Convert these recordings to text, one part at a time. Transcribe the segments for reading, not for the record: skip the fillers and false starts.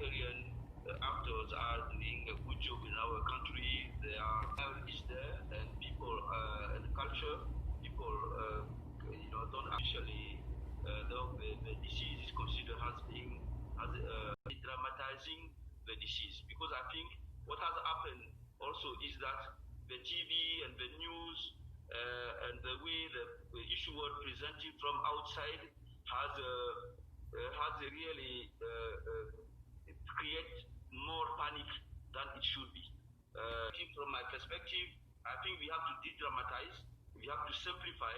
humanitarian actors are doing a good job in our country. They are is there, and people and culture, people don't actually the disease is considered as being dramatizing the disease, because I think what has happened also is that the TV and the news and the way the issue was presented from outside has really create more panic than it should be. From my perspective, I think we have to de-dramatize, we have to simplify.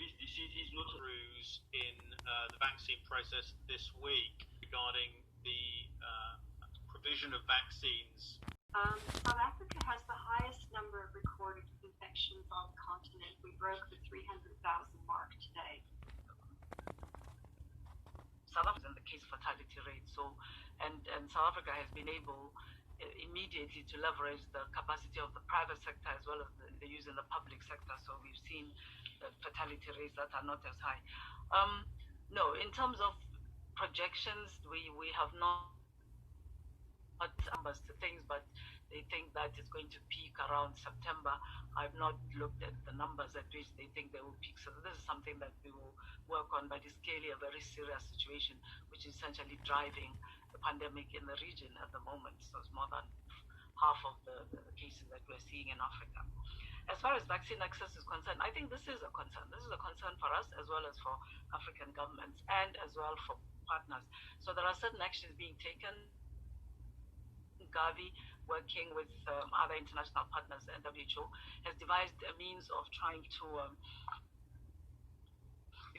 This disease is not brews in the vaccine process this week regarding the provision of vaccines. South Africa has the highest number of recorded infections on the continent. We broke the 300,000 mark today. South Africa in the case fatality rate. And South Africa has been able immediately to leverage the capacity of the private sector as well as the use in the public sector. So we've seen fatality rates that are not as high. No, in terms of projections, we have not numbers to things, but they think that it's going to peak around September. I've not looked at the numbers at which they think they will peak. So this is something that we will work on, but it's clearly a very serious situation, which is essentially driving the pandemic in the region at the moment. So it's more than half of the cases that we're seeing in Africa. As far as vaccine access is concerned, I think this is a concern. This is a concern for us as well as for African governments and as well for partners. So there are certain actions being taken. Gavi, working with other international partners and WHO, has devised a means of trying to,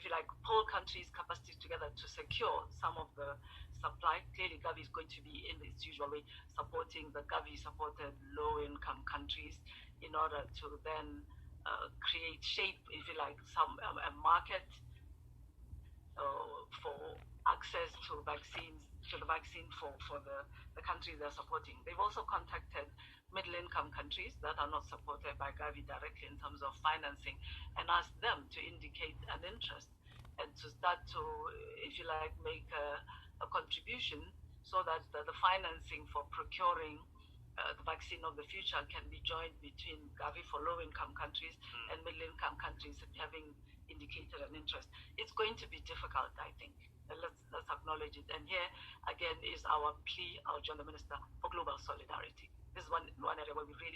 if you like, pull countries' capacities together to secure some of the supply. Clearly, Gavi is going to be in its usual way supporting the Gavi-supported low-income countries in order to then create shape, if you like, a market for access to vaccines, to the vaccine for the countries they're supporting. They've also contacted middle-income countries that are not supported by Gavi directly in terms of financing and asked them to indicate an interest and to start to, if you like, make a contribution so that the financing for procuring the vaccine of the future can be joined between Gavi for low-income countries and middle-income countries having indicated an interest. It's going to be difficult, I think. Let's acknowledge it. And here, again, is our plea, our John the Minister, for global solidarity. This is one area where we really